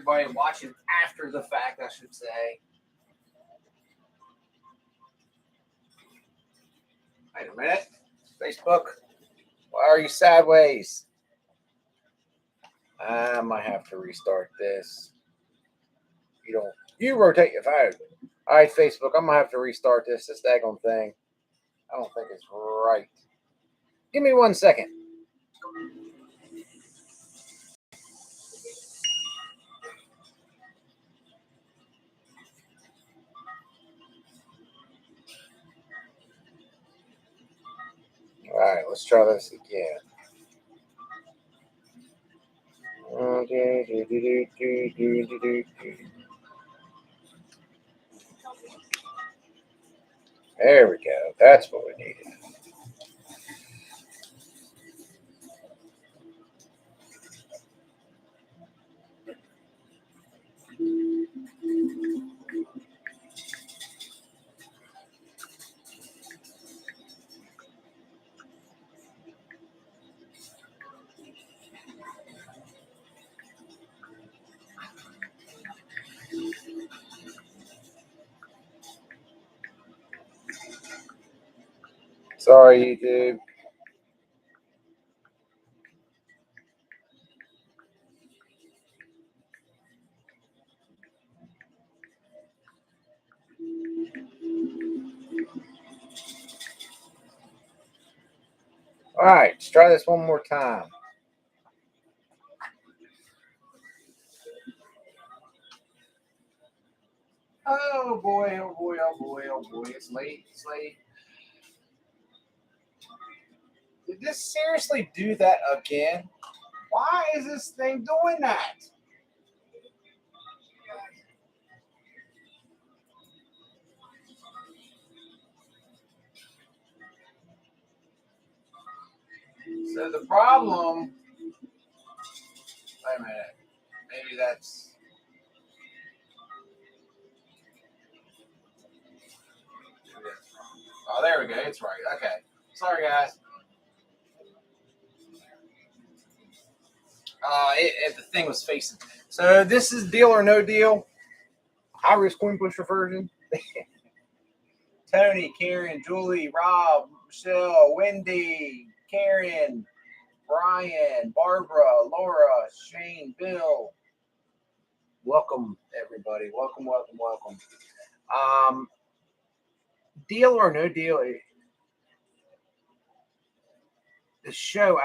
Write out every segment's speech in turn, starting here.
everybody watching after the fact, I should say. Wait a minute. Facebook, why are you sideways? I might have to restart this. You rotate your phone. All right, Facebook, I'm going to have to restart this daggone thing. I don't think it's right. Give me 1 second. All right, let's try this again. There we go. That's what we needed. Sorry, YouTube. All right, let's try this one more time. Oh boy, oh boy, oh boy, oh boy. It's late. It's late. Did this seriously do that again? Why is this thing doing that? So the problem, wait a minute, maybe that's, oh, there we go, it's right, okay. Sorry, guys. The thing was facing. So this is Deal or No Deal. High risk coin pusher version. Tony, Karen, Julie, Rob, Michelle, Wendy, Karen, Brian, Barbara, Laura, Shane, Bill. Welcome, everybody. Welcome, welcome, welcome. Deal or No Deal. The show,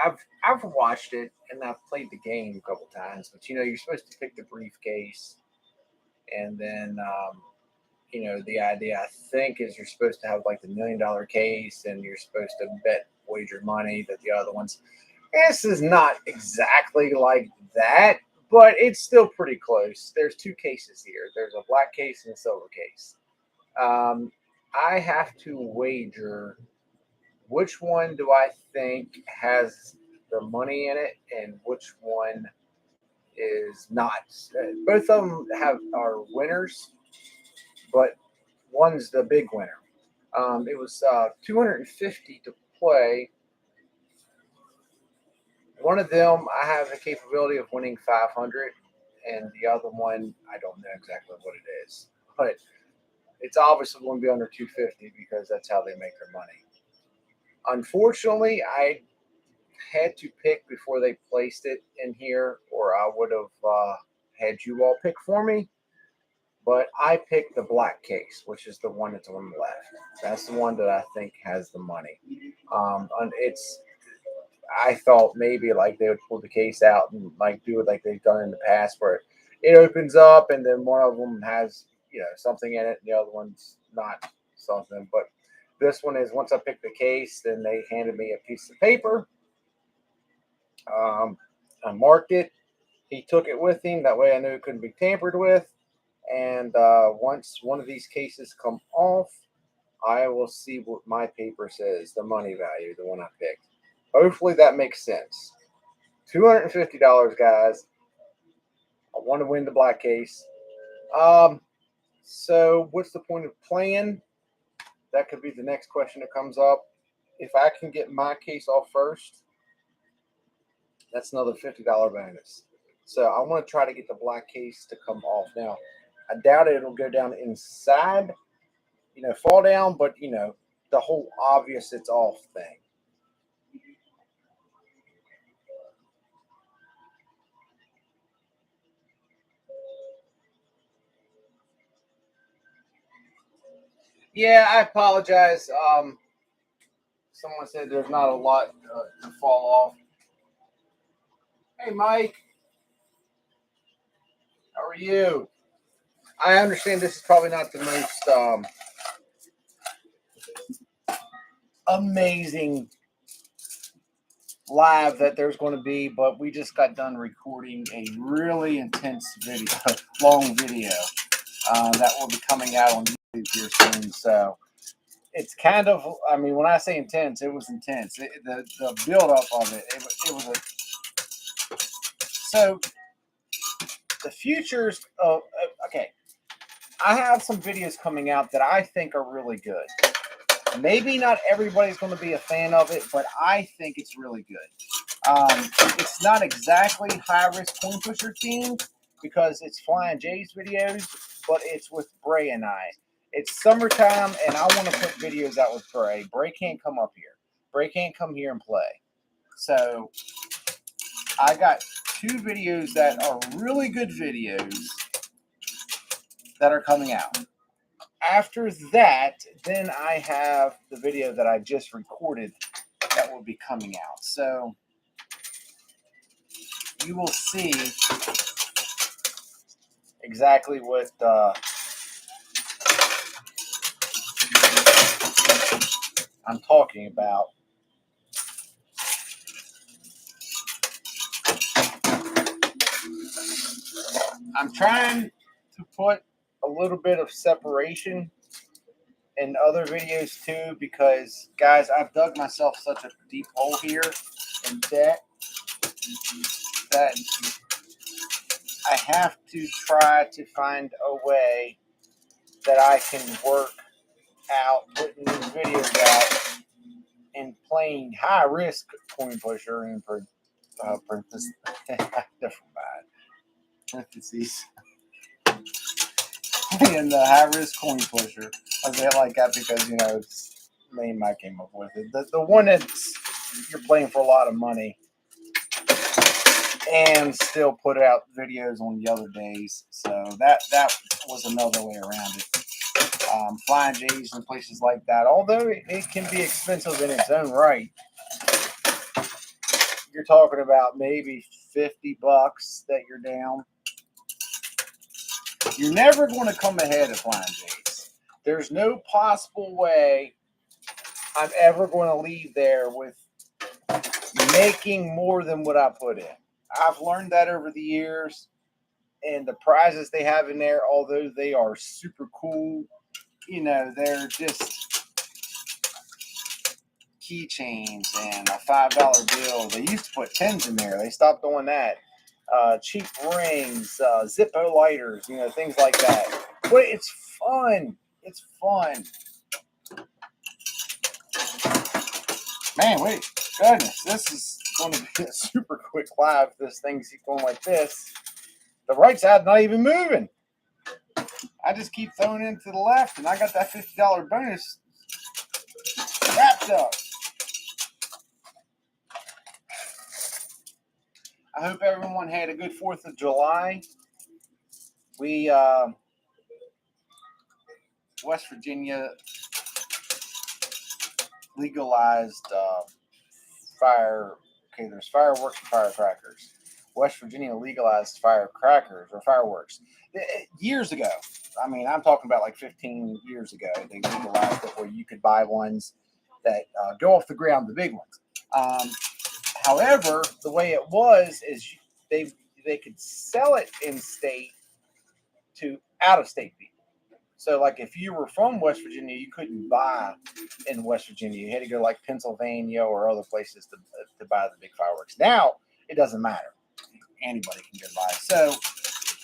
I've watched it and I've played the game a couple times, but you're supposed to pick the briefcase, and then the idea I think is you're supposed to have like the $1 million case, and you're supposed to wager money that the other ones. This is not exactly like that, but it's still pretty close. There's two cases here. There's a black case and a silver case. I have to wager which one do I think has the money in it and which one is not. Both of them are winners, but one's the big winner. It was $250 to play. One of them, I have the capability of winning 500, and the other one, I don't know exactly what it is, but it's obviously going to be under 250 because that's how they make their money. Unfortunately, I had to pick before they placed it in here, or I would have had you all pick for me. But I picked the black case, which is the one that's on the left. That's the one that I think has the money. I thought maybe like they would pull the case out and like do it like they've done in the past, where it opens up and then one of them has something in it, and the other one's not something. But this one is, once I picked the case, then they handed me a piece of paper. I marked it. He took it with him. That way I knew it couldn't be tampered with. And once one of these cases come off, I will see what my paper says, the money value, the one I picked. Hopefully that makes sense. $250, guys. I want to win the black case. So what's the point of playing? That could be the next question that comes up. If I can get my case off first, that's another $50 bonus. So I want to try to get the black case to come off. Now, I doubt it'll go down inside, fall down, but the whole obvious it's off thing. Yeah, I apologize. Someone said there's not a lot to fall off. Hey, Mike, how are you? I understand this is probably not the most amazing live that there's going to be, but we just got done recording a really intense video, long video that will be coming out on YouTube here soon. So it's kind of, I mean, when I say intense, it was intense. The build up of it was so the futures of, okay, I have some videos coming out that I think are really good. Maybe not everybody's going to be a fan of it, but I think it's really good. It's not exactly high risk coin pusher themed because it's Flying J's videos, but it's with Bray and I. It's summertime, and I want to put videos out with Bray. Bray can't come up here. Bray can't come here and play. So I got 2 videos that are really good videos that are coming out. After that, then I have the video that I just recorded that will be coming out. So you will see exactly what I'm talking about. I'm trying to put a little bit of separation in other videos too, because guys, I've dug myself such a deep hole here in debt that I have to try to find a way that I can work out putting these videos out and playing high risk coin pusher and for parentheses, parentheses, playing the high risk coin pusher. I say it like that because it's the name I came up with it. The one that's you're playing for a lot of money and still put out videos on the other days. So that was another way around it. Flying J's and places like that, although it can be expensive in its own right. You're talking about maybe $50 that you're down. You're never going to come ahead of Flying J's. There's no possible way I'm ever going to leave there with making more than what I put in. I've learned that over the years, and the prizes they have in there, although they are super cool, they're just keychains and a $5 bill. They used to put 10s in there. They stopped doing that. Cheap rings, Zippo lighters, things like that. But it's fun. It's fun. Man, wait, goodness, this is going to be a super quick live. This thing's going like this. The right side not even moving. I just keep throwing it to the left, and I got that $50 bonus wrapped up. I hope everyone had a good 4th of July. We, West Virginia legalized there's fireworks and firecrackers. West Virginia legalized firecrackers or fireworks years ago. I mean, I'm talking about like 15 years ago. They legalized it where you could buy ones that go off the ground, the big ones. However, the way it was is they could sell it in state to out of state people. So, like, if you were from West Virginia, you couldn't buy in West Virginia. You had to go like Pennsylvania or other places to buy the big fireworks. Now it doesn't matter; anybody can go buy. So,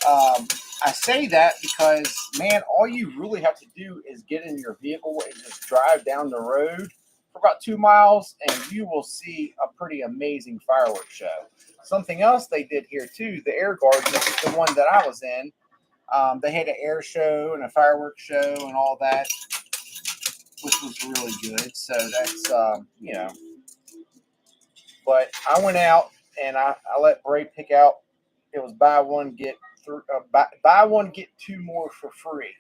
I say that because, man, all you really have to do is get in your vehicle and just drive down the road for about 2 miles, and you will see a pretty amazing fireworks show. Something else they did here too, the Air Guard, this is the one that I was in. They had an air show and a fireworks show and all that, which was really good. So that's, but I went out and I let Bray pick out. It was buy one, get two more for free.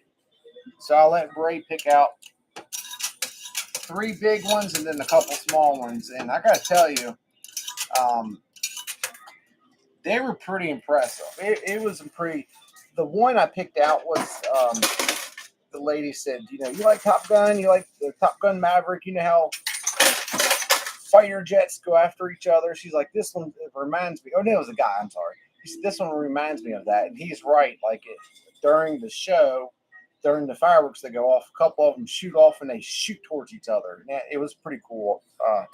So I let Bray pick out 3 big ones and then a couple small ones. And I got to tell you, they were pretty impressive. It was pretty. The one I picked out was the lady said, you like Top Gun, you like the Top Gun Maverick, you know how fighter jets go after each other. She's like, this one reminds me. Oh no, it was a guy. I'm sorry. He said, this one reminds me of that, and he's right. Like during the show, during the fireworks that go off, a couple of them shoot off and they shoot towards each other. And it was pretty cool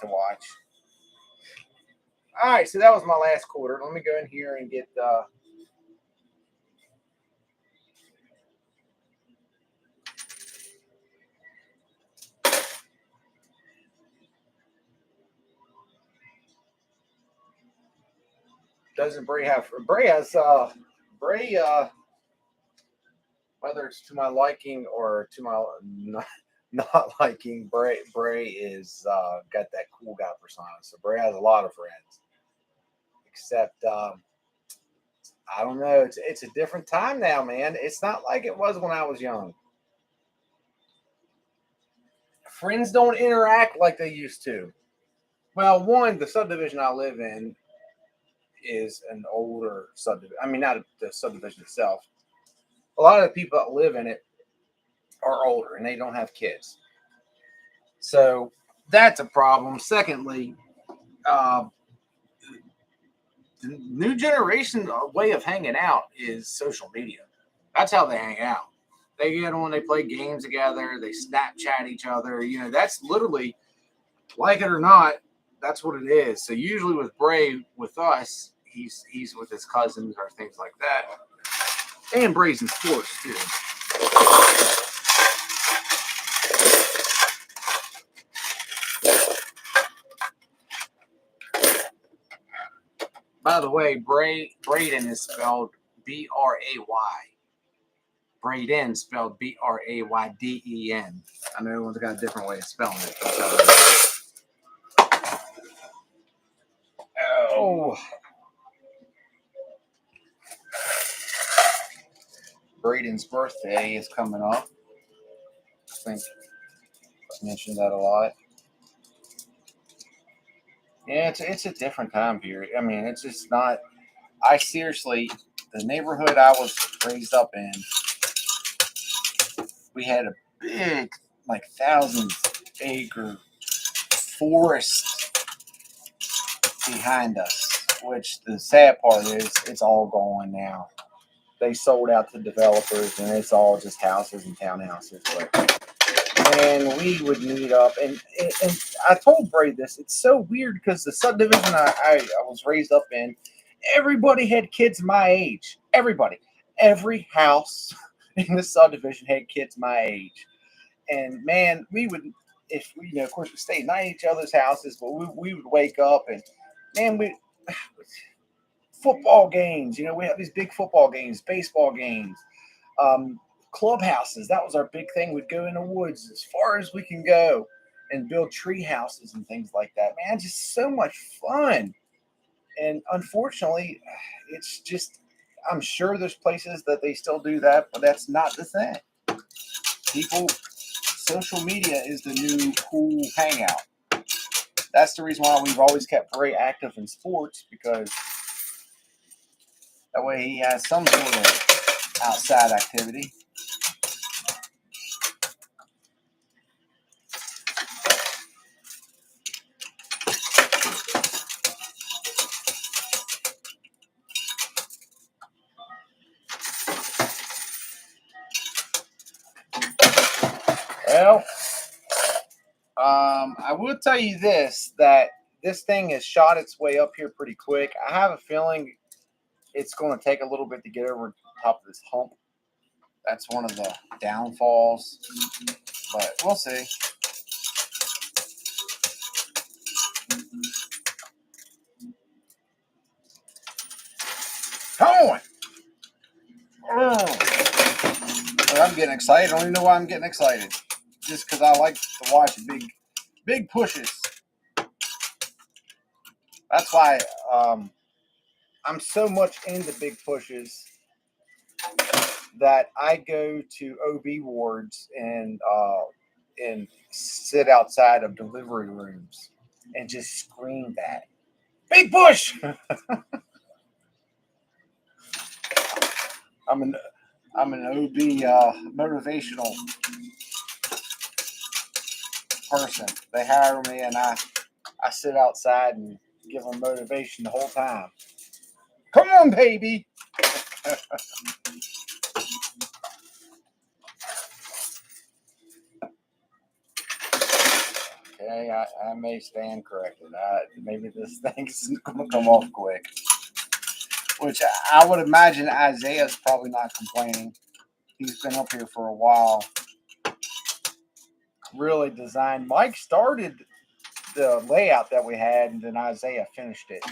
to watch. All right, so that was my last quarter. Let me go in here and get doesn't Bray have Bray has whether it's to my liking or to my not liking, Bray is got that cool guy persona. So Bray has a lot of friends. Except I don't know, it's a different time now, man. It's not like it was when I was young. Friends don't interact like they used to. Well, one, the subdivision I live in is an older subdivision. I mean, not the subdivision itself. A lot of the people that live in it are older and they don't have kids. So that's a problem. Secondly, the new generation way of hanging out is social media. That's how they hang out. They get on, they play games together, they Snapchat each other. That's literally, like it or not, that's what it is. So usually with Bray, with us, he's with his cousins or things like that. And Bray's in sports too. By the way, Braden is spelled B-R-A-Y. Braden spelled B-R-A-Y-D-E-N. I know everyone's got a different way of spelling it. Oh. Braden's birthday is coming up. I think I mentioned that a lot. Yeah, it's a different time period. I mean, it's just not. I seriously, the neighborhood I was raised up in, we had a big, like 1,000-acre forest behind us. Which the sad part is, it's all gone now. They sold out to developers, and it's all just houses and townhouses. And we would meet up, and I told Bray this. It's so weird because the subdivision I was raised up in, everybody had kids my age. Everybody, every house in the subdivision had kids my age. And man, we would, if we, of course, we stayed night at each other's houses, but we would wake up and man, football games. We have these big football games, baseball games. Clubhouses, that was our big thing. We'd go in the woods as far as we can go and build tree houses and things like that. Man, just so much fun. And unfortunately, it's just, I'm sure there's places that they still do that, but that's not the thing. Social media is the new cool hangout. That's the reason why we've always kept Bray active in sports, because that way he has some sort of outside activity. Well, I will tell you this, that this thing has shot its way up here pretty quick. I have a feeling it's going to take a little bit to get over the top of this hump. That's one of the downfalls, but we'll see. Come on. Oh. I'm getting excited. I don't even know why I'm getting excited. Just because I like to watch big pushes. That's why I'm so much into big pushes that I go to OB wards and sit outside of delivery rooms and just scream that big push. I'm an OB motivational person. They hire me and I sit outside and give them motivation the whole time. Come on, baby. Okay, I may stand corrected. Maybe this thing's going to come off quick. Which I would imagine Isaiah's probably not complaining. He's been up here for a while. Really designed. Mike started the layout that we had, and then Isaiah finished it.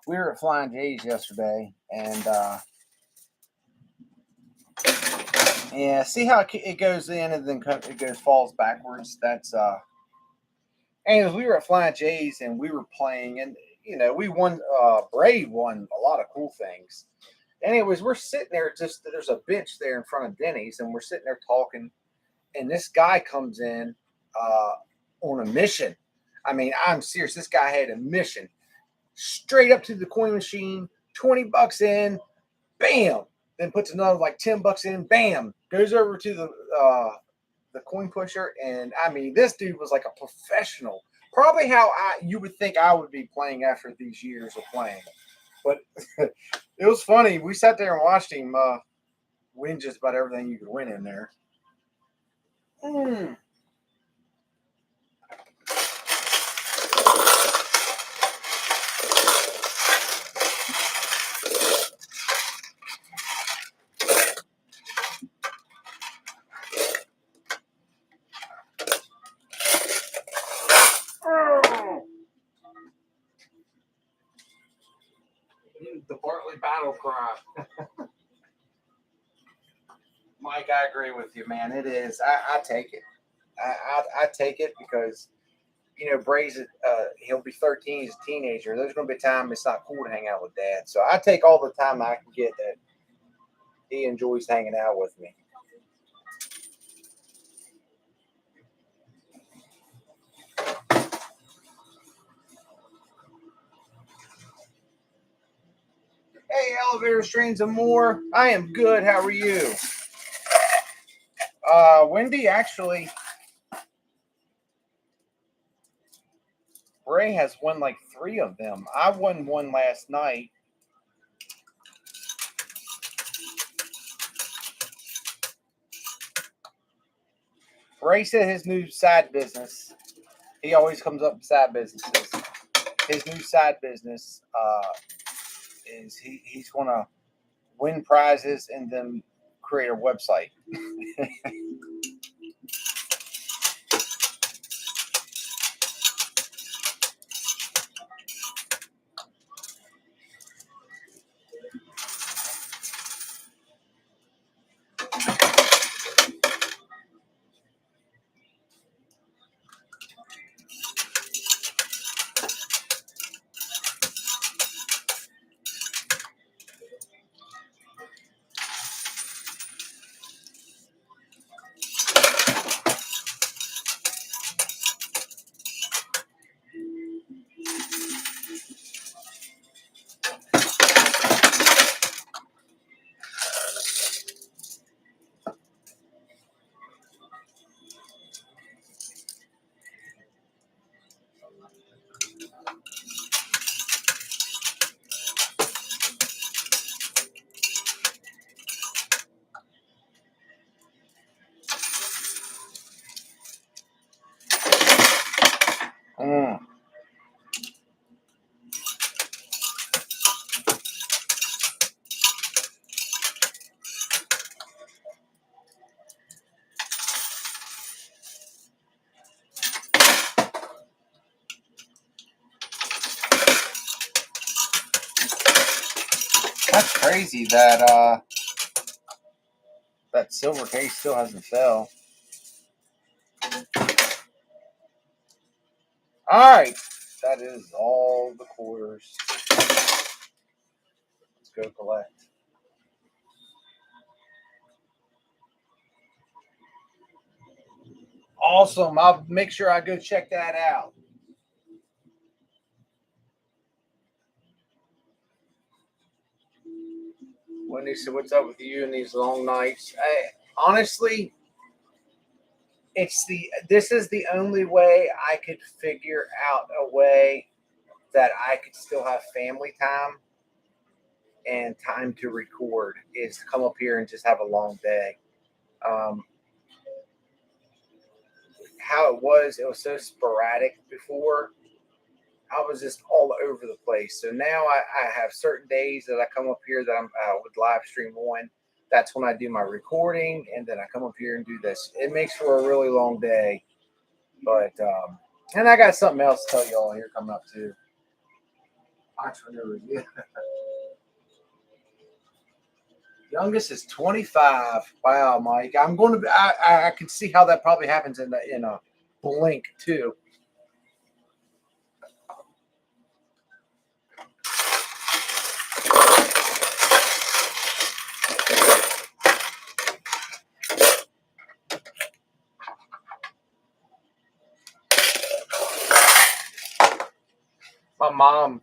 We were at Flying J's yesterday, and yeah, see how it goes in and then it falls backwards. That's and we were at Flying J's and we were playing, and we won. Bray won a lot of cool things. Anyways, we're sitting there. There's a bench there in front of Denny's, and we're sitting there talking. And this guy comes in on a mission. I mean, I'm serious. This guy had a mission. Straight up to the coin machine, $20 in, bam. Then puts another like $10 in, bam. Goes over to the coin pusher, and I mean, this dude was like a professional. Probably how you would think I would be playing after these years of playing. But it was funny. We sat there and watched him win just about everything you could win in there. The Bartley battle cry. Mike, I agree with you, man. It is. I take it. I take it because Bray's he'll be 13. He's a teenager. There's going to be a time it's not cool to hang out with Dad. So I take all the time I can get that he enjoys hanging out with me. Hey, elevator strains and more. I am good. How are you? Wendy, actually, Bray has won like 3 of them. I won one last night. Bray said his new side business, he always comes up with side businesses. His new side business is he's going to win prizes and then create a website. That's crazy that that silver case still hasn't fell. All right, that is all the quarters. Let's go collect. Awesome. I'll make sure I go check that out. Wendy said, "What's up with you and these long nights?" Honestly, this is the only way I could figure out a way that I could still have family time and time to record is to come up here and just have a long day. How it was so sporadic before. I was just all over the place. So now I have certain days that I come up here that I'm would live stream on. That's when I do my recording, and then I come up here and do this. It makes for a really long day, but and I got something else to tell you all here coming up too. Entrepreneur review. Youngest is 25. Wow, Mike. I'm going to be. I can see how that probably happens in a blink too. My mom,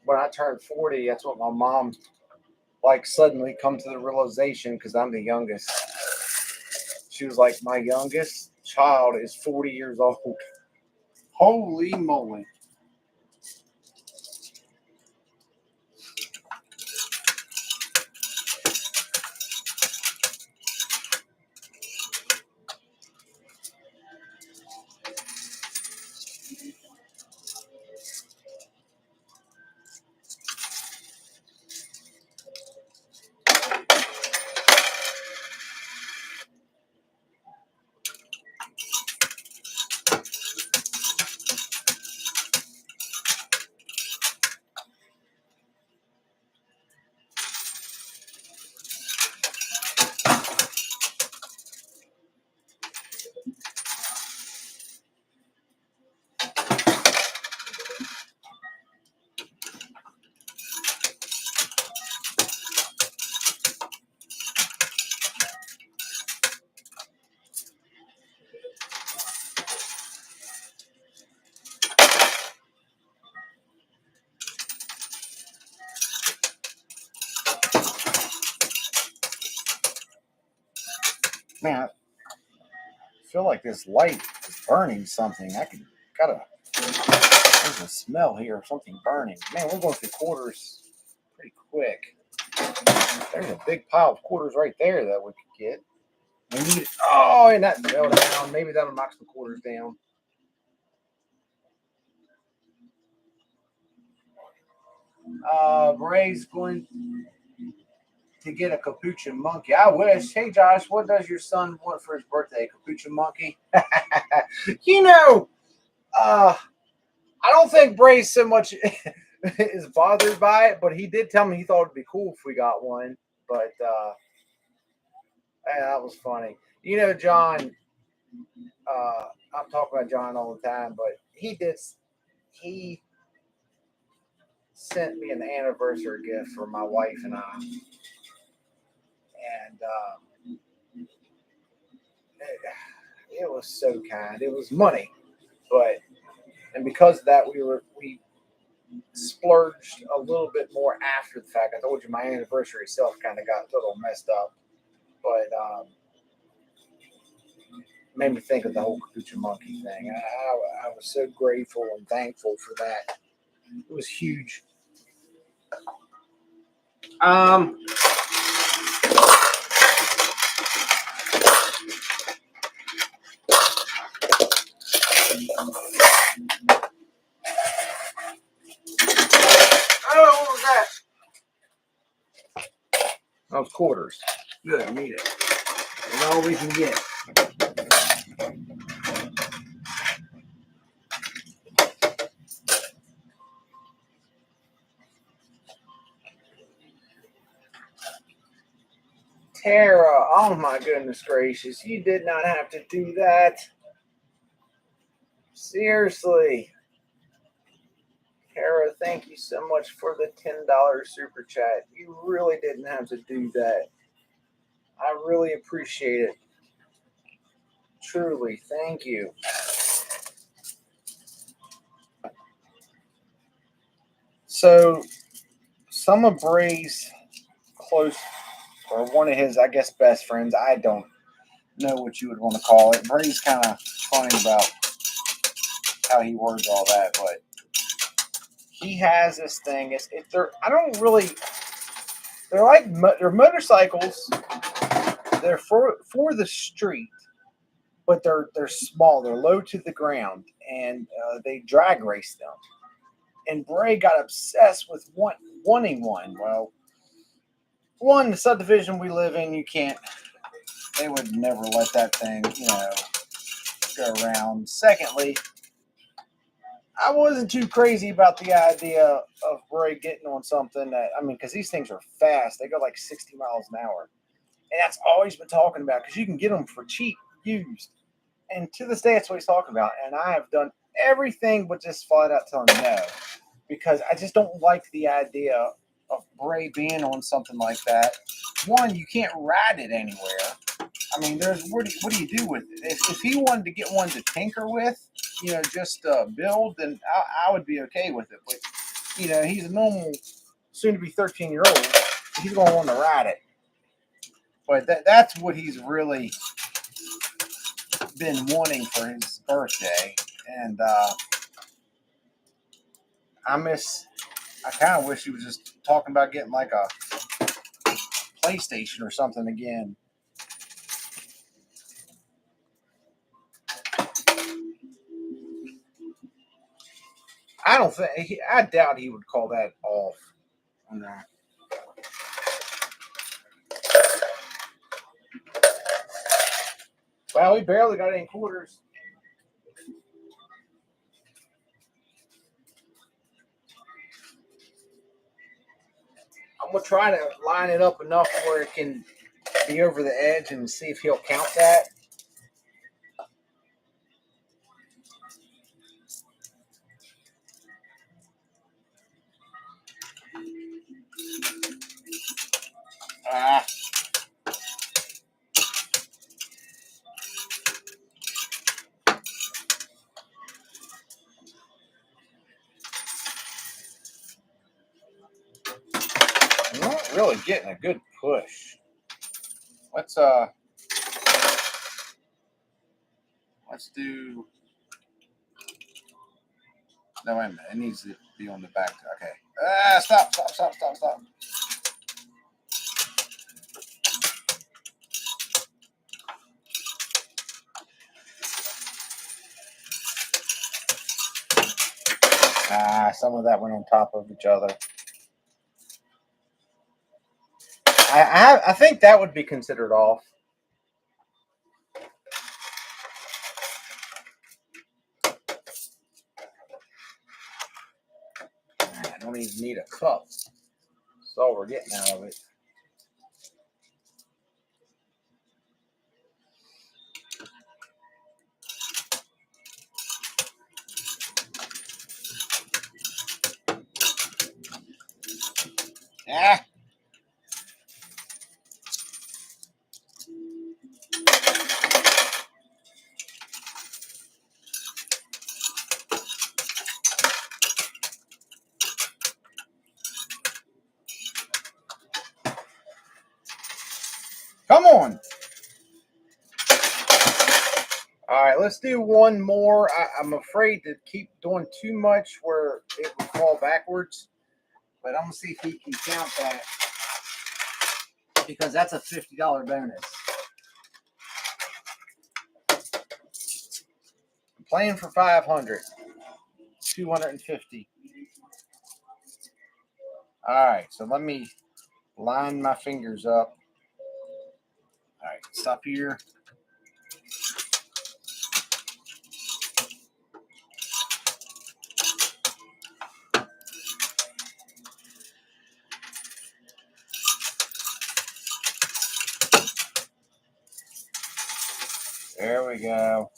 when I turned 40, that's what my mom like suddenly come to the realization because I'm the youngest. She was like, my youngest child is 40 years old. Holy moly. Man, I feel like this light is burning something. There's a smell here of something burning. Man, we're going through quarters pretty quick. There's a big pile of quarters right there that we could get. We need, oh, and that fell down. Maybe that'll knock some quarters down. Ray's going to get a capuchin monkey. I wish. Hey, Josh, what does your son want for his birthday? A capuchin monkey? you know, I don't think Bray so much is bothered by it, but he did tell me he thought it'd be cool if we got one. But yeah, that was funny. You know, John, I'm talking about John all the time, but he sent me an anniversary gift for my wife and I. And it was so kind. It was money, and because of that, we splurged a little bit more after the fact. I told you my anniversary itself kind of got a little messed up, but made me think of the whole Capuchin Monkey thing. I was so grateful and thankful for that. It was huge. Oh, what was that? Those quarters. Good, need it. That's all we can get. Tara, oh my goodness gracious, you did not have to do that. Seriously. Tara, thank you so much for the $10 super chat. You really didn't have to do that. I really appreciate it. Truly, thank you. So, some of Bray's close, or one of his, I guess, best friends, I don't know what you would want to call it. Bray's kind of funny about how he words all that, but he has this thing. They're, I don't really, they're like, they're motorcycles. They're for the street, but they're small. They're low to the ground, and they drag race them. And Bray got obsessed with wanting one. Well, one, the subdivision we live in, you can't. They would never let that thing, go around. Secondly, I wasn't too crazy about the idea of Bray getting on something that, because these things are fast. They go like 60 miles an hour. And that's all he's been talking about, because you can get them for cheap, used. And to this day, that's what he's talking about. And I have done everything but just flat out tell him no, because I just don't like the idea of Bray being on something like that. One, you can't ride it anywhere. There's what do you do with it? If he wanted to get one to tinker with, just build, then I would be okay with it. But he's a normal, soon-to-be 13-year-old. He's going to want to ride it. But that's what he's really been wanting for his birthday. And I kind of wish he was just talking about getting like a PlayStation or something again. I doubt he would call that off on that. Well, we barely got any quarters. I'm going to try to line it up enough where it can be over the edge and see if he'll count that. I'm not really getting a good push. Let's do. No, wait a minute. It needs to be on the back. Okay. Stop. Some of that went on top of each other. I think that would be considered off. I don't even need a cup. That's all we're getting out of it. Yeah. Come on. All right, let's do one more. I'm afraid to keep doing too much where it would fall backwards, but I'm going to see if he can count that, because that's a $50 bonus. I'm playing for 500, 250. All right, so let me line my fingers up. All right, stop here. There we go.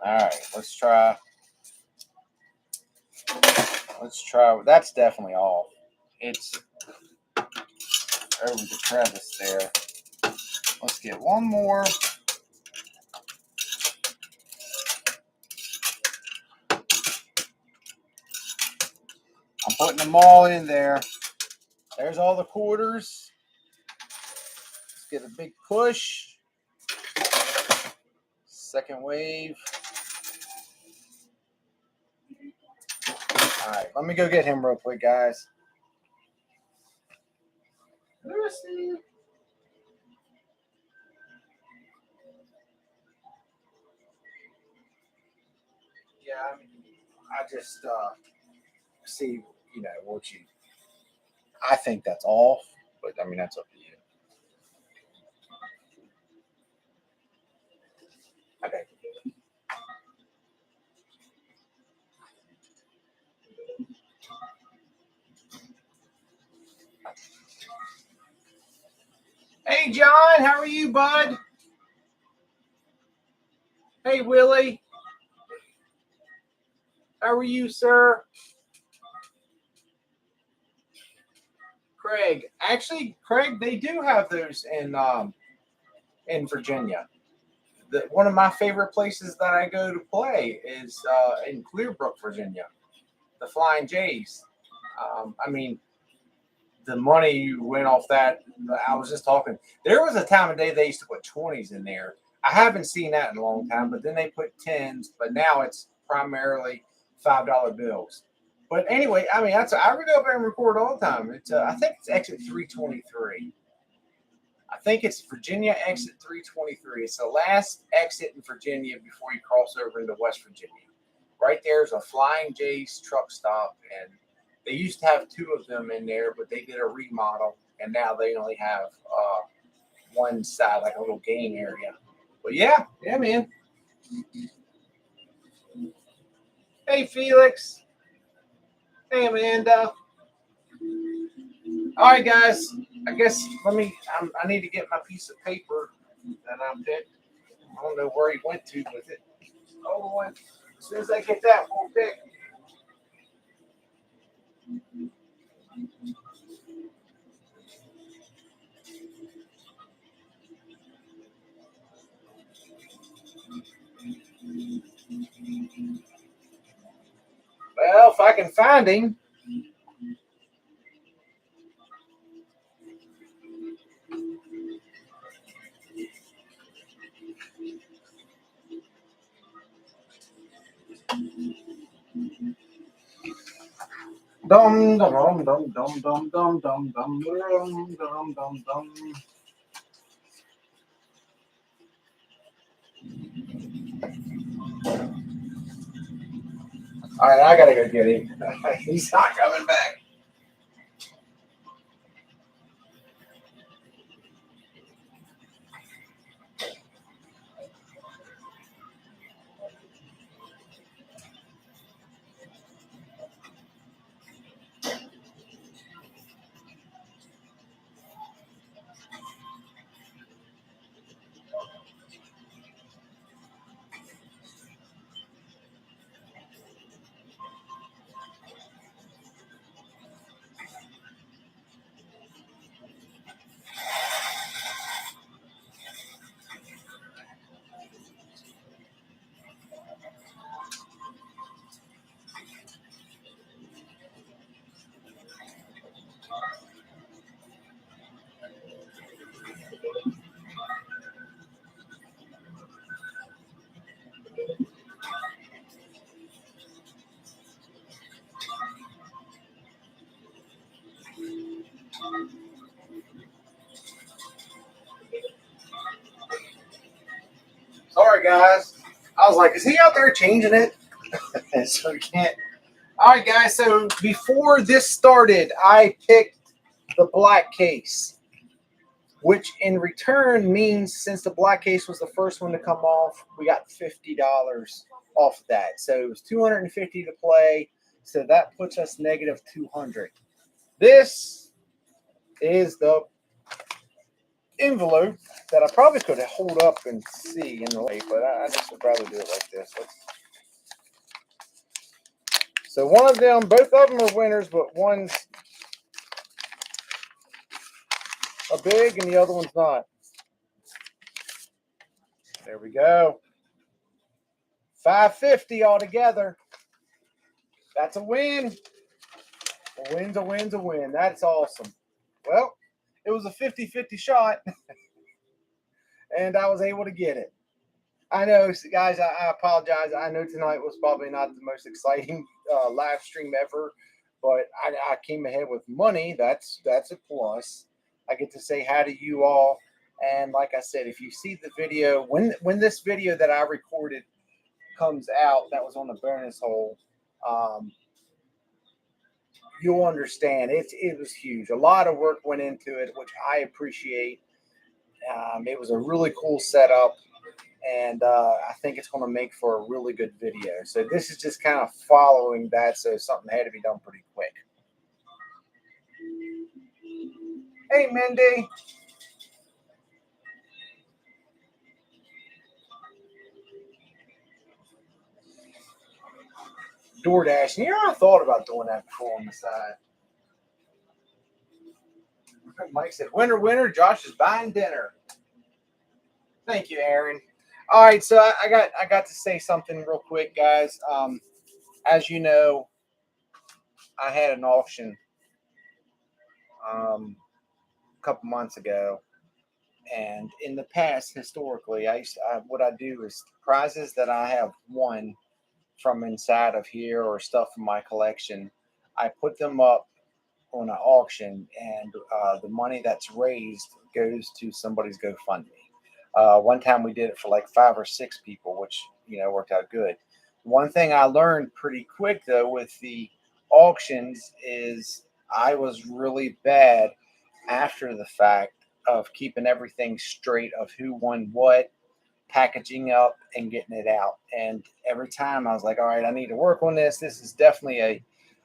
All right, let's try. That's definitely off. It's over the crevice there. Let's get one more. I'm putting them all in there. There's all the quarters. Let's get a big push. Second wave. All right, let me go get him real quick, guys. Lucy. Yeah, I just see, what you. I think that's off, but I mean that's up to you. Okay. Hey, John, how are you, bud? Hey, Willie. How are you, sir? Craig. Actually, Craig, they do have those in Virginia. One of my favorite places that I go to play is in Clearbrook, Virginia. The Flying J's. I mean, the money you went off that. I was just talking. There was a time of day they used to put 20s in there. I haven't seen that in a long time, but then they put 10s. But now it's primarily $5 bills. But anyway, I mean, I would go up there and record all the time. It's I think it's exit 323. I think it's Virginia exit 323. It's the last exit in Virginia before you cross over into West Virginia. Right there's a Flying J's truck stop, and they used to have two of them in there, but they did a remodel, and now they only have one side, like a little game area. But yeah, man. Hey, Felix. Hey, Amanda. All right, guys. I guess I need to get my piece of paper that I picked. I don't know where he went to with it. Oh, as soon as I get that, we'll pick. Well, if I can find him. Dum dum dum dum dum dum dum dum dum dum dum dum. All right, I gotta go get him. He's not coming back. Sorry, guys. I was like, is he out there changing it? So we can't. All right, guys. So before this started, I picked the black case, which in return means since the black case was the first one to come off, we got $50 off that. So it was $250 to play. So that puts us negative 200. This is the envelope that I probably could hold up and see in the light, but I just would rather do it like this. So one of them, both of them are winners, but one's a big and the other one's not. There we go. $550 altogether. That's a win. A win's a win's a win. That's awesome. Well, it was a 50-50 shot, and I was able to get it. I know, guys, I apologize. I know tonight was probably not the most exciting live stream ever, but I came ahead with money. That's a plus. I get to say hi to you all. And like I said, if you see the video, when this video that I recorded comes out, that was on the bonus hole, you'll understand. It was huge. A lot of work went into it, which I appreciate. It was a really cool setup, and I think it's going to make for a really good video. So this is just kind of following that, so something had to be done pretty quick. Hey, Mindy. DoorDash. You know, I thought about doing that before on the side. Mike said, winner, winner, Josh is buying dinner. Thank you, Aaron. All right, so I got to say something real quick, guys. As you know, I had an auction a couple months ago, and in the past, historically, what I do is prizes that I have won from inside of here or stuff from my collection, I put them up on an auction, and the money that's raised goes to somebody's GoFundMe. One time we did it for like 5 or 6 people, which worked out good. One thing I learned pretty quick though with the auctions is I was really bad after the fact of keeping everything straight of who won what, packaging up and getting it out. And every time I was like, all right, I need to work on this. This is definitely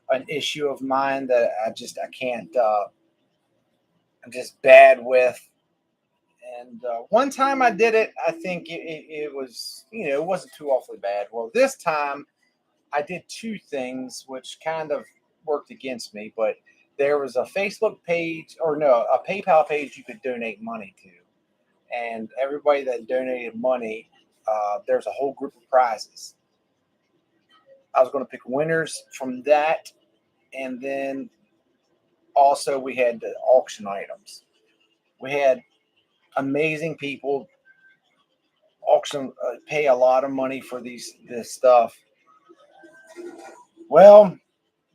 an issue of mine that I can't, I'm just bad with. And one time I did it, I think it was, it wasn't too awfully bad. Well, this time I did 2 things which kind of worked against me, but there was a Facebook page, or no, a PayPal page you could donate money to. And everybody that donated money, there's a whole group of prizes. I was going to pick winners from that, and then also we had the auction items. We had amazing people auction pay a lot of money for this stuff. Well,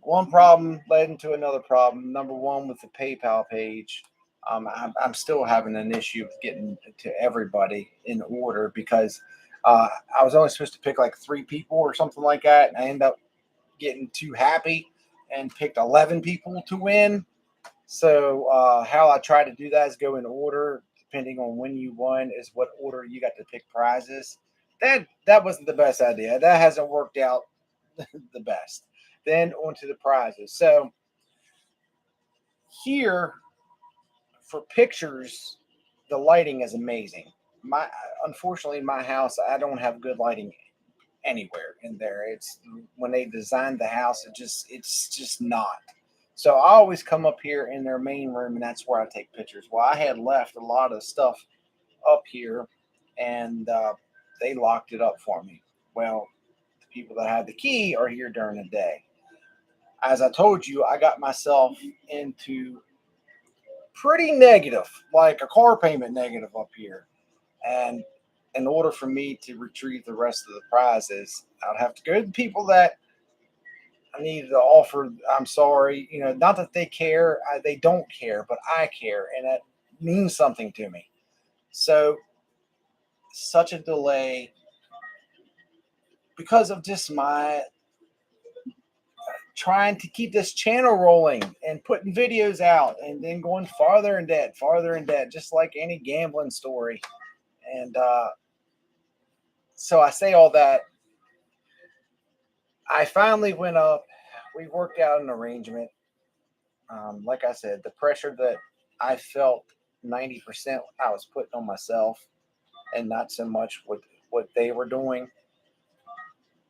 one problem led into another problem. Number one, with the PayPal page, I'm still having an issue with getting to everybody in order because I was only supposed to pick like 3 people or something like that, and I ended up getting too happy and picked 11 people to win. So how I try to do that is go in order, depending on when you won, is what order you got to pick prizes. That wasn't the best idea. That hasn't worked out the best. Then onto the prizes. So here for pictures, the lighting is amazing. Unfortunately, my house, I don't have good lighting anywhere in there. It's when they designed the house, it's just not. So I always come up here in their main room, and that's where I take pictures. Well, I had left a lot of stuff up here, and they locked it up for me. Well, the people that had the key are here during the day. As I told you, I got myself into pretty negative, like a car payment negative up here. And in order for me to retrieve the rest of the prizes, I'd have to go to the people that I needed to offer. I'm sorry, not that they care, they don't care, but I care, and that means something to me. So, such a delay because of just my trying to keep this channel rolling and putting videos out and then going farther in debt, just like any gambling story. And so I say all that. I finally went up. We worked out an arrangement. Like I said, the pressure that I felt 90% I was putting on myself and not so much what they were doing.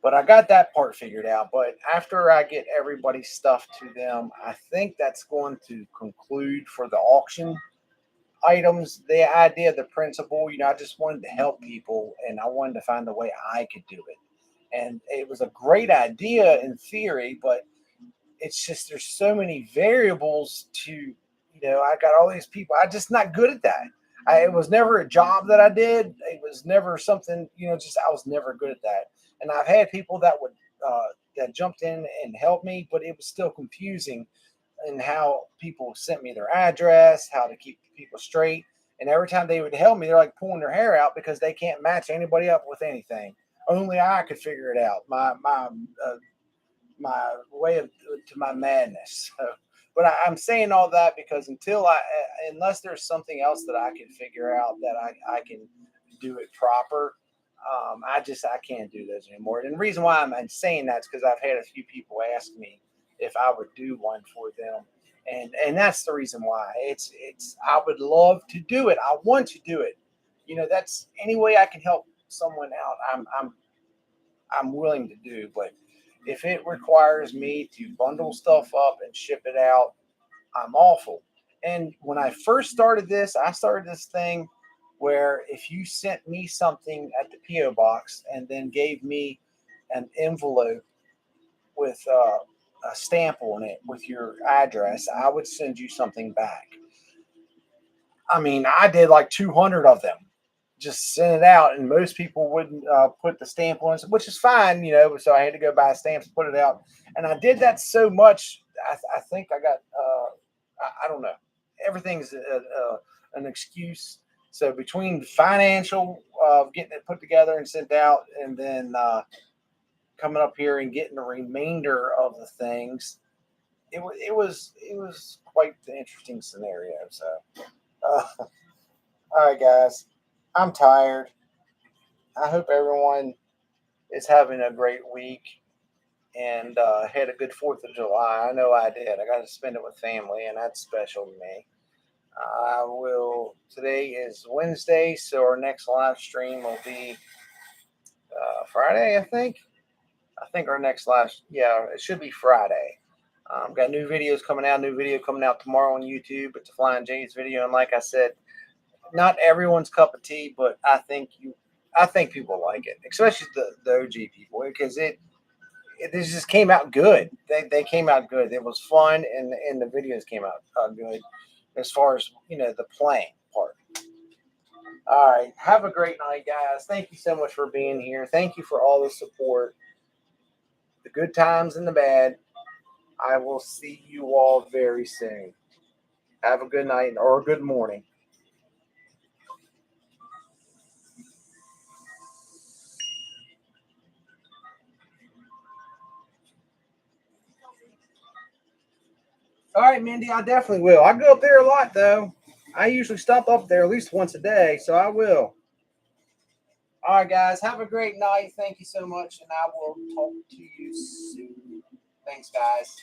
But I got that part figured out. But after I get everybody's stuff to them, I think that's going to conclude for the auction items. The idea, the principle, I just wanted to help people and I wanted to find a way I could do it. And it was a great idea in theory, but it's just there's so many variables to, I got all these people. I'm just not good at that. It was never a job that I did. It was never something, just I was never good at that. And I've had people that jumped in and helped me, but it was still confusing in how people sent me their address, how to keep people straight. And every time they would help me, they're like pulling their hair out because they can't match anybody up with anything. Only I could figure it out. My way of to my madness. So, but I'm saying all that because unless there's something else that I can figure out that I can do it proper, I can't do those anymore. And the reason why I'm saying that is because I've had a few people ask me if I would do one for them, and that's the reason why. It's I would love to do it. I want to do it. That's any way I can help someone out. I'm willing to do, but if it requires me to bundle stuff up and ship it out, I'm awful. And when I first started this, I started this thing where if you sent me something at the P.O. Box and then gave me an envelope with a stamp on it with your address, I would send you something back. I mean, I did like 200 of them. Just send it out, and most people wouldn't put the stamp on it, which is fine, So I had to go buy stamps, put it out, and I did that so much. I think I got, I don't know, everything's an excuse. So between financial, getting it put together and sent out, and then coming up here and getting the remainder of the things, it was quite the interesting scenario. So, all right, guys. I'm tired. I hope everyone is having a great week and had a good 4th of July. I know I did. I got to spend it with family, and that's special to me. Today is Wednesday, so our next live stream will be Friday, I think. I think our next yeah, it should be Friday. Got new videos coming out, new video coming out tomorrow on YouTube. It's a Flying J's video. And like I said, not everyone's cup of tea, but I think people like it, especially the OG people, because it just came out good. They came out good. It was fun, and the videos came out good as far as the playing part. All right, have a great night, guys. Thank you so much for being here. Thank you for all the support, the good times and the bad. I will see you all very soon. Have a good night or a good morning. All right, Mindy, I definitely will. I go up there a lot, though. I usually stop up there at least once a day, so I will. All right, guys, have a great night. Thank you so much, and I will talk to you soon. Thanks, guys.